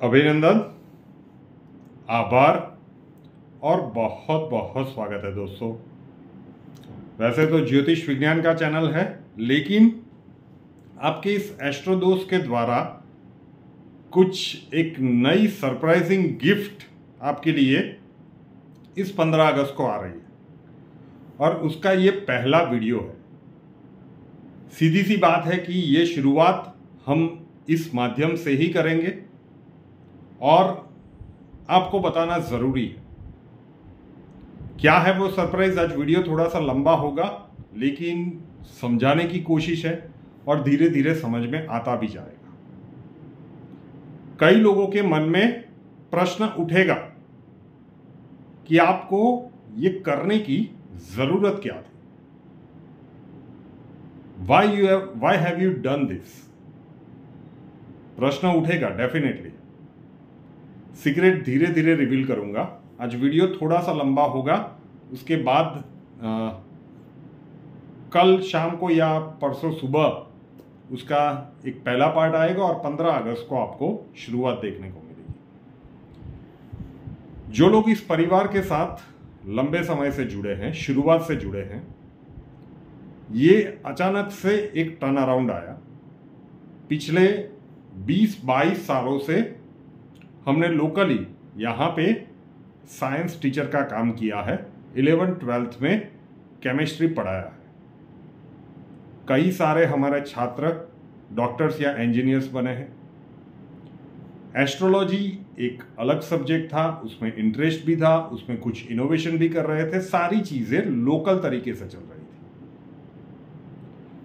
अभिनंदन, आभार और बहुत बहुत स्वागत है दोस्तों। वैसे तो ज्योतिष विज्ञान का चैनल है, लेकिन आपके इस एस्ट्रो दोस्त के द्वारा कुछ एक नई सरप्राइजिंग गिफ्ट आपके लिए इस 15 अगस्त को आ रही है और उसका ये पहला वीडियो है। सीधी सी बात है कि ये शुरुआत हम इस माध्यम से ही करेंगे और आपको बताना जरूरी है। क्या है वो सरप्राइज? आज वीडियो थोड़ा सा लंबा होगा, लेकिन समझाने की कोशिश है और धीरे धीरे समझ में आता भी जाएगा। कई लोगों के मन में प्रश्न उठेगा कि आपको ये करने की जरूरत क्या थी, why have you done this? प्रश्न उठेगा डेफिनेटली। सीक्रेट धीरे धीरे रिवील करूंगा। आज वीडियो थोड़ा सा लंबा होगा, उसके बाद कल शाम को या परसों सुबह उसका एक पहला पार्ट आएगा और 15 अगस्त को आपको शुरुआत देखने को मिलेगी। जो लोग इस परिवार के साथ लंबे समय से जुड़े हैं, शुरुआत से जुड़े हैं, ये अचानक से एक टर्न अराउंड आया। पिछले 20-22 सालों से हमने लोकली यहाँ पे साइंस टीचर का काम किया है। 11th-12th में केमिस्ट्री पढ़ाया है। कई सारे हमारे छात्र डॉक्टर्स या इंजीनियर्स बने हैं। एस्ट्रोलॉजी एक अलग सब्जेक्ट था, उसमें इंटरेस्ट भी था, उसमें कुछ इनोवेशन भी कर रहे थे। सारी चीजें लोकल तरीके से चल रही थी।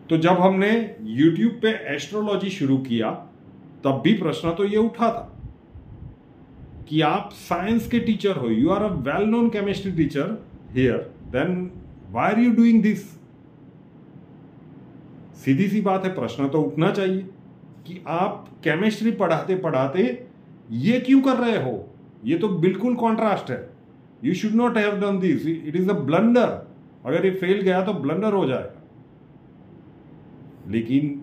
तो जब हमने YouTube पे एस्ट्रोलॉजी शुरू किया, तब भी प्रश्न तो ये उठा था कि आप साइंस के टीचर हो, you are a well known chemistry teacher here, then why are you doing this? सीधी सी बात है, प्रश्न तो उठना चाहिए कि आप केमिस्ट्री पढ़ाते पढ़ाते ये क्यों कर रहे हो? ये तो बिल्कुल कॉन्ट्रास्ट है। You should not have done this, it is a blunder. अगर ये फेल गया तो ब्लंडर हो जाएगा। लेकिन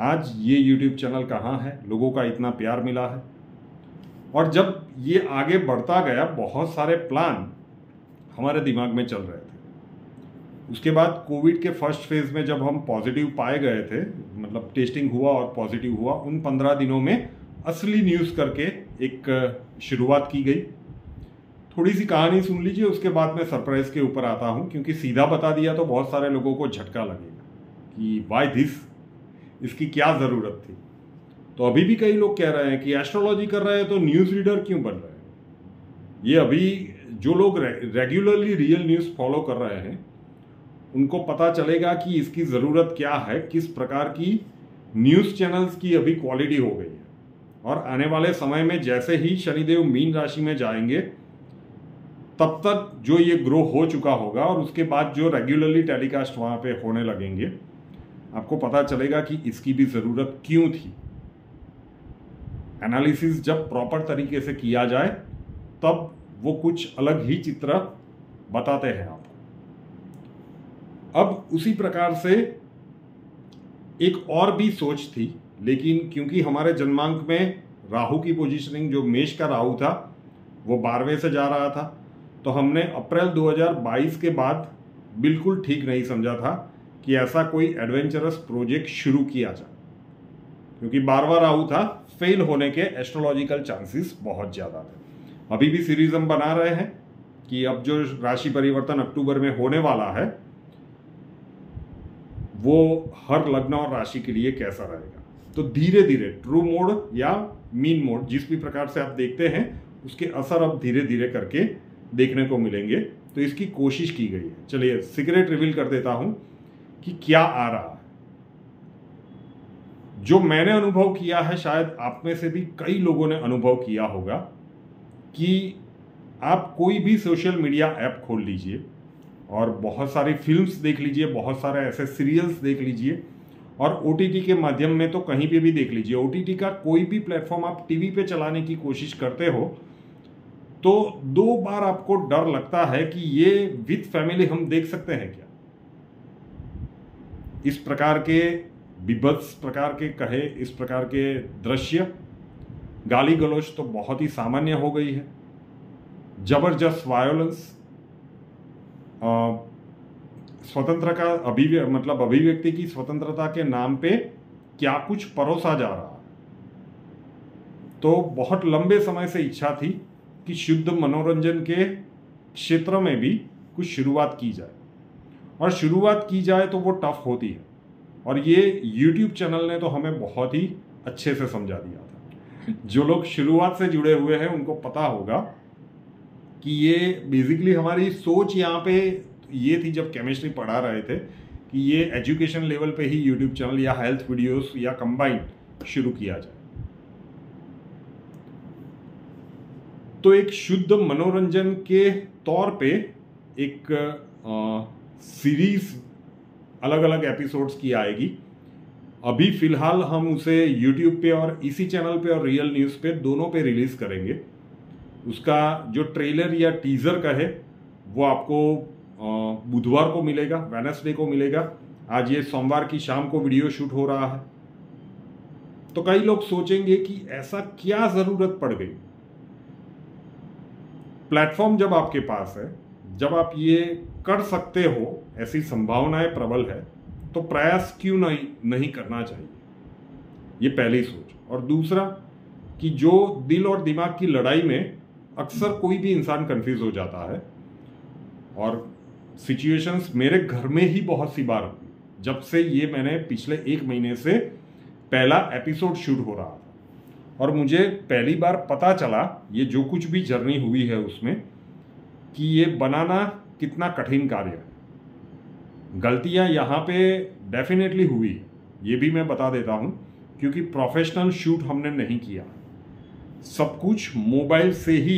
आज ये YouTube चैनल कहाँ है? लोगों का इतना प्यार मिला है। और जब ये आगे बढ़ता गया, बहुत सारे प्लान हमारे दिमाग में चल रहे थे। उसके बाद कोविड के फर्स्ट फेज में जब हम पॉजिटिव पाए गए थे, मतलब टेस्टिंग हुआ और पॉजिटिव हुआ, उन 15 दिनों में असली न्यूज़ करके एक शुरुआत की गई। थोड़ी सी कहानी सुन लीजिए, उसके बाद मैं सरप्राइज के ऊपर आता हूँ, क्योंकि सीधा बता दिया तो बहुत सारे लोगों को झटका लगेगा कि वाई दिस, इसकी क्या ज़रूरत थी। तो अभी भी कई लोग कह रहे हैं कि एस्ट्रोलॉजी कर रहे हैं तो न्यूज़ रीडर क्यों बन रहे हैं? ये अभी जो लोग रेगुलरली रियल न्यूज़ फॉलो कर रहे हैं, उनको पता चलेगा कि इसकी ज़रूरत क्या है, किस प्रकार की न्यूज़ चैनल्स की अभी क्वालिटी हो गई है। और आने वाले समय में जैसे ही शनिदेव मीन राशि में जाएंगे, तब तक जो ये ग्रो हो चुका होगा और उसके बाद जो रेगुलरली टेलीकास्ट वहाँ पे होने लगेंगे, आपको पता चलेगा कि इसकी भी ज़रूरत क्यों थी। एनालिसिस जब प्रॉपर तरीके से किया जाए, तब वो कुछ अलग ही चित्र बताते हैं आपको। अब उसी प्रकार से एक और भी सोच थी, लेकिन क्योंकि हमारे जन्मांक में राहु की पोजीशनिंग, जो मेष का राहु था, वो 12वें से जा रहा था, तो हमने अप्रैल 2022 के बाद बिल्कुल ठीक नहीं समझा था कि ऐसा कोई एडवेंचरस प्रोजेक्ट शुरू किया जाए, क्योंकि 12वां राहु था, फेल होने के एस्ट्रोलॉजिकल चांसेस बहुत ज़्यादा थे। अभी भी सीरीज हम बना रहे हैं कि अब जो राशि परिवर्तन अक्टूबर में होने वाला है, वो हर लग्न और राशि के लिए कैसा रहेगा। तो धीरे धीरे ट्रू मोड या मीन मोड, जिस भी प्रकार से आप देखते हैं, उसके असर अब धीरे धीरे करके देखने को मिलेंगे। तो इसकी कोशिश की गई है। चलिए सीक्रेट रिवील कर देता हूं कि क्या आ रहा है। जो मैंने अनुभव किया है, शायद आप में से भी कई लोगों ने अनुभव किया होगा कि आप कोई भी सोशल मीडिया ऐप खोल लीजिए और बहुत सारी फिल्म्स देख लीजिए, बहुत सारे ऐसे सीरियल्स देख लीजिए, और OTT के माध्यम में तो कहीं पे भी देख लीजिए। OTT का कोई भी प्लेटफॉर्म आप टीवी पे चलाने की कोशिश करते हो तो 2 बार आपको डर लगता है कि ये विद फैमिली हम देख सकते हैं क्या। इस प्रकार के विभत्स प्रकार के कहे, इस प्रकार के दृश्य गाली गलौज तो बहुत ही सामान्य हो गई है, जबरदस्त वायोलेंस, स्वतंत्र का अभिव्यक्ति की स्वतंत्रता के नाम पे क्या कुछ परोसा जा रहा है। तो बहुत लंबे समय से इच्छा थी कि शुद्ध मनोरंजन के क्षेत्र में भी कुछ शुरुआत की जाए, और शुरुआत की जाए तो वो टफ होती है, और ये YouTube चैनल ने तो हमें बहुत ही अच्छे से समझा दिया था। जो लोग शुरुआत से जुड़े हुए हैं उनको पता होगा कि ये बेसिकली हमारी सोच यहाँ पे ये थी जब केमिस्ट्री पढ़ा रहे थे कि ये एजुकेशन लेवल पे ही YouTube चैनल या हेल्थ वीडियोस या कंबाइंड शुरू किया जाए। तो एक शुद्ध मनोरंजन के तौर पे एक सीरीज अलग अलग एपिसोड्स की आएगी। अभी फिलहाल हम उसे YouTube पे और इसी चैनल पे और रियल न्यूज़ पे दोनों पे रिलीज करेंगे। उसका जो ट्रेलर या टीजर का है वो आपको बुधवार को मिलेगा, वेडनेसडे को मिलेगा। आज ये सोमवार की शाम को वीडियो शूट हो रहा है। तो कई लोग सोचेंगे कि ऐसा क्या जरूरत पड़ गई। प्लेटफॉर्म जब आपके पास है, जब आप ये कर सकते हो, ऐसी संभावनाएं प्रबल है, तो प्रयास क्यों नहीं करना चाहिए, ये पहली सोच। और दूसरा कि जो दिल और दिमाग की लड़ाई में अक्सर कोई भी इंसान कंफ्यूज हो जाता है, और सिचुएशंस मेरे घर में ही बहुत सी बार हुई जब से ये मैंने पिछले 1 महीने से पहला एपिसोड शूट हो रहा था, और मुझे पहली बार पता चला ये जो कुछ भी जर्नी हुई है उसमें कि ये बनाना कितना कठिन कार्य है। गलतियां यहाँ पे डेफिनेटली हुई, ये भी मैं बता देता हूँ, क्योंकि प्रोफेशनल शूट हमने नहीं किया, सब कुछ मोबाइल से ही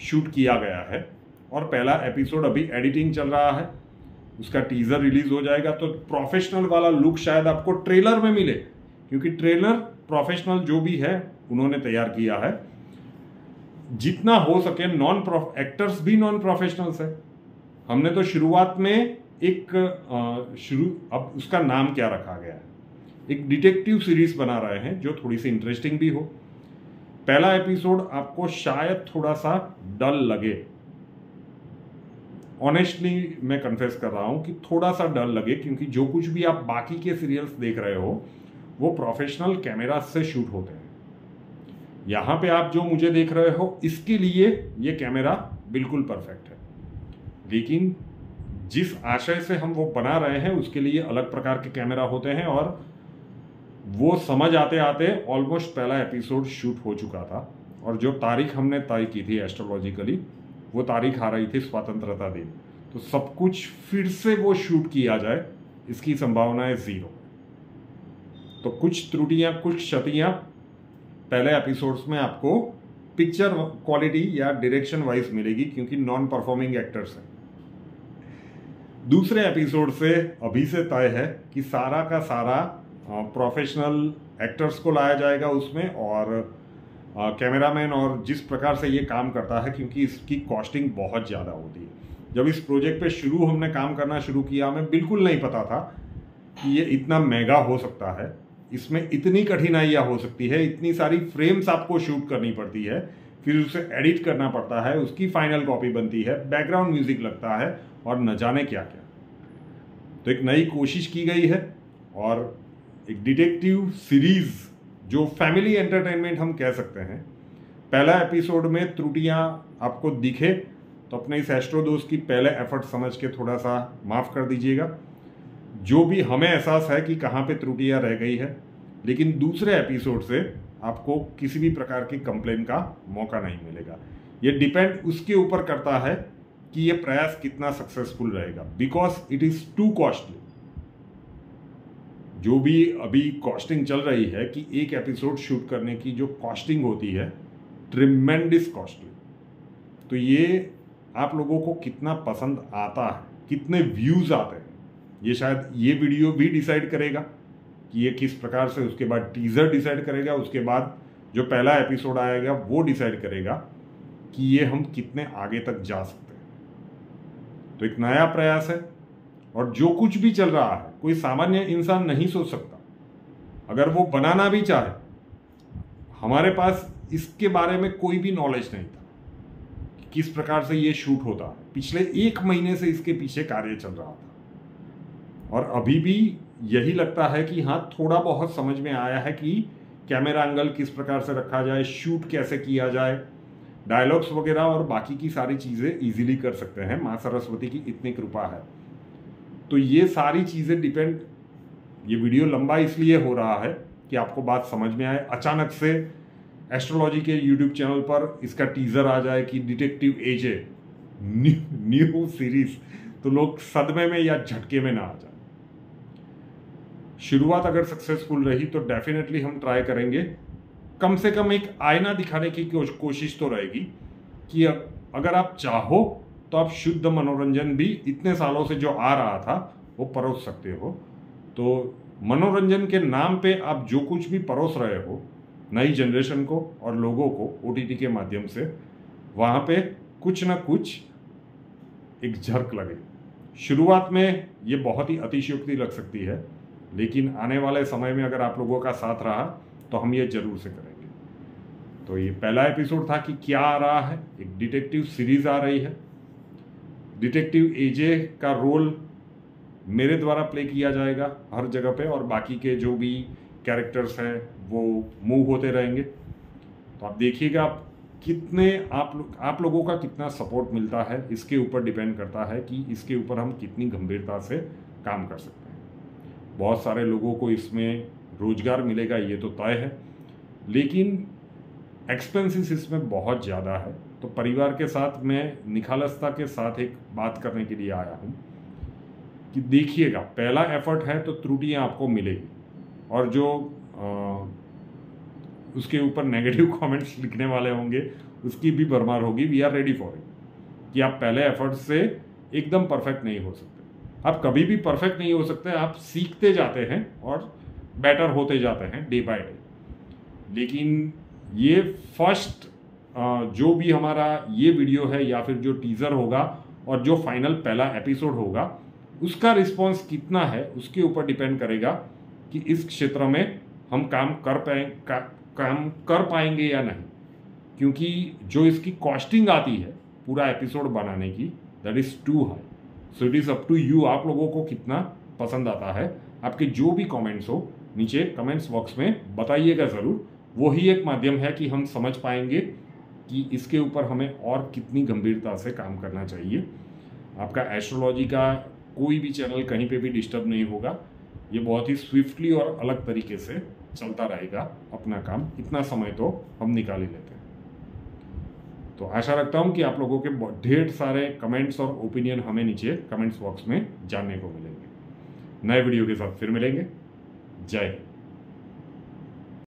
शूट किया गया है। और पहला एपिसोड अभी एडिटिंग चल रहा है, उसका टीजर रिलीज हो जाएगा, तो प्रोफेशनल वाला लुक शायद आपको ट्रेलर में मिले, क्योंकि ट्रेलर प्रोफेशनल जो भी है उन्होंने तैयार किया है। जितना हो सके एक्टर्स भी नॉन प्रोफेशनल्स है। हमने तो शुरुआत में अब उसका नाम क्या रखा गया है, एक डिटेक्टिव सीरीज बना रहे हैं जो थोड़ी सी इंटरेस्टिंग भी हो। पहला एपिसोड आपको शायद थोड़ा सा डल लगे, ऑनेस्टली मैं कन्फेस कर रहा हूं कि थोड़ा सा डल लगे, क्योंकि जो कुछ भी आप बाकी के सीरियल्स देख रहे हो वो प्रोफेशनल कैमरा से शूट होते हैं। यहाँ पे आप जो मुझे देख रहे हो इसके लिए ये कैमरा बिल्कुल परफेक्ट है, लेकिन जिस आशय से हम वो बना रहे हैं उसके लिए अलग प्रकार के कैमरा होते हैं, और वो समझ आते आते ऑलमोस्ट पहला एपिसोड शूट हो चुका था। और जो तारीख हमने तय की थी एस्ट्रोलॉजिकली, वो तारीख आ रही थी स्वतंत्रता दिन। तो सब कुछ फिर से वो शूट किया जाए, इसकी संभावनाएं 0। तो कुछ त्रुटियां, कुछ क्षतियां पहले एपिसोड्स में आपको पिक्चर क्वालिटी या डायरेक्शन वाइज मिलेगी, क्योंकि नॉन परफॉर्मिंग एक्टर्स हैं। दूसरे एपिसोड से अभी से तय है कि सारा का सारा प्रोफेशनल एक्टर्स को लाया जाएगा उसमें, और कैमरामैन, और जिस प्रकार से ये काम करता है, क्योंकि इसकी कॉस्टिंग बहुत ज़्यादा होती है। जब इस प्रोजेक्ट पे हमने काम करना शुरू किया, हमें बिल्कुल नहीं पता था कि ये इतना महंगा हो सकता है, इसमें इतनी कठिनाइयाँ हो सकती है, इतनी सारी फ्रेम्स आपको शूट करनी पड़ती है, फिर उसे एडिट करना पड़ता है, उसकी फाइनल कॉपी बनती है, बैकग्राउंड म्यूजिक लगता है, और न जाने क्या क्या। तो एक नई कोशिश की गई है, और एक डिटेक्टिव सीरीज जो फैमिली एंटरटेनमेंट हम कह सकते हैं। पहला एपिसोड में त्रुटियां आपको दिखे तो अपने इस एस्ट्रो दोस्त की पहले एफर्ट समझ के थोड़ा सा माफ़ कर दीजिएगा। जो भी हमें एहसास है कि कहाँ पे त्रुटियां रह गई है, लेकिन दूसरे एपिसोड से आपको किसी भी प्रकार की कंप्लेन का मौका नहीं मिलेगा। ये डिपेंड उसके ऊपर करता है कि ये प्रयास कितना सक्सेसफुल रहेगा, because it is to costly. जो भी अभी कॉस्टिंग चल रही है कि एक एपिसोड शूट करने की जो कॉस्टिंग होती है, ट्रिमेंडस कॉस्टली। तो ये आप लोगों को कितना पसंद आता है, कितने व्यूज़ आते हैं, ये शायद ये वीडियो भी डिसाइड करेगा कि ये किस प्रकार से, उसके बाद टीज़र डिसाइड करेगा, उसके बाद जो पहला एपिसोड आएगा वो डिसाइड करेगा कि ये हम कितने आगे तक जा सकते हैं। तो एक नया प्रयास है, और जो कुछ भी चल रहा है कोई सामान्य इंसान नहीं सोच सकता। अगर वो बनाना भी चाहे, हमारे पास इसके बारे में कोई भी नॉलेज नहीं था कि किस प्रकार से ये शूट होता है। पिछले 1 महीने से इसके पीछे कार्य चल रहा था और अभी भी यही लगता है कि हाँ, थोड़ा बहुत समझ में आया है कि कैमरा एंगल किस प्रकार से रखा जाए, शूट कैसे किया जाए, डायलॉग्स वगैरह और बाकी की सारी चीज़ें इजीली कर सकते हैं। माँ सरस्वती की इतनी कृपा है। तो ये सारी चीज़ें डिपेंड, ये वीडियो लंबा इसलिए हो रहा है कि आपको बात समझ में आए। अचानक से एस्ट्रोलॉजी के यूट्यूब चैनल पर इसका टीज़र आ जाए कि डिटेक्टिव एजे न्यू सीरीज, तो लोग सदमे में या झटके में ना आ जाए। शुरुआत अगर सक्सेसफुल रही तो डेफिनेटली हम ट्राई करेंगे, कम से कम एक आईना दिखाने की कोशिश तो रहेगी कि अगर आप चाहो तो आप शुद्ध मनोरंजन भी इतने सालों से जो आ रहा था वो परोस सकते हो। तो मनोरंजन के नाम पे आप जो कुछ भी परोस रहे हो नई जनरेशन को और लोगों को ओटीटी के माध्यम से, वहाँ पे कुछ ना कुछ एक झलक लगे। शुरुआत में ये बहुत ही अतिशयोक्ति लग सकती है, लेकिन आने वाले समय में अगर आप लोगों का साथ रहा तो हम ये जरूर से करेंगे। तो ये पहला एपिसोड था कि क्या आ रहा है, एक डिटेक्टिव सीरीज आ रही है। डिटेक्टिव एजे का रोल मेरे द्वारा प्ले किया जाएगा हर जगह पे, और बाकी के जो भी कैरेक्टर्स हैं वो मूव होते रहेंगे। तो आप देखिएगा कितने आप लोगों का कितना सपोर्ट मिलता है, इसके ऊपर डिपेंड करता है कि इसके ऊपर हम कितनी गंभीरता से काम कर सकते हैं। बहुत सारे लोगों को इसमें रोजगार मिलेगा ये तो तय है, लेकिन एक्सपेंसेस इसमें बहुत ज़्यादा है। तो परिवार के साथ मैं निखालसता के साथ एक बात करने के लिए आया हूँ कि देखिएगा, पहला एफर्ट है तो त्रुटियाँ आपको मिलेगी, और जो उसके ऊपर नेगेटिव कमेंट्स लिखने वाले होंगे उसकी भी भरमार होगी। We are ready for it कि आप पहले एफर्ट से एकदम परफेक्ट नहीं हो सकते। आप कभी भी परफेक्ट नहीं हो सकते, आप सीखते जाते हैं और बेटर होते जाते हैं डे बाय डे। लेकिन ये फर्स्ट जो भी हमारा ये वीडियो है या फिर जो टीज़र होगा और जो फाइनल पहला एपिसोड होगा, उसका रिस्पॉन्स कितना है उसके ऊपर डिपेंड करेगा कि इस क्षेत्र में हम काम कर पाएंगे या नहीं। क्योंकि जो इसकी कॉस्टिंग आती है पूरा एपिसोड बनाने की, that is too high. So it is up to you, आप लोगों को कितना पसंद आता है। आपके जो भी कमेंट्स हो नीचे कमेंट्स बॉक्स में बताइएगा ज़रूर। वही एक माध्यम है कि हम समझ पाएंगे कि इसके ऊपर हमें और कितनी गंभीरता से काम करना चाहिए। आपका एस्ट्रोलॉजी का कोई भी चैनल कहीं पे भी डिस्टर्ब नहीं होगा। ये बहुत ही स्विफ्टली और अलग तरीके से चलता रहेगा अपना काम। इतना समय तो हम निकाल ही लेते हैं। तो आशा रखता हूँ कि आप लोगों के ढेर सारे कमेंट्स और ओपिनियन हमें नीचे कमेंट्स बॉक्स में जानने को मिलेंगे। नए वीडियो के साथ फिर मिलेंगे। जय हिंद।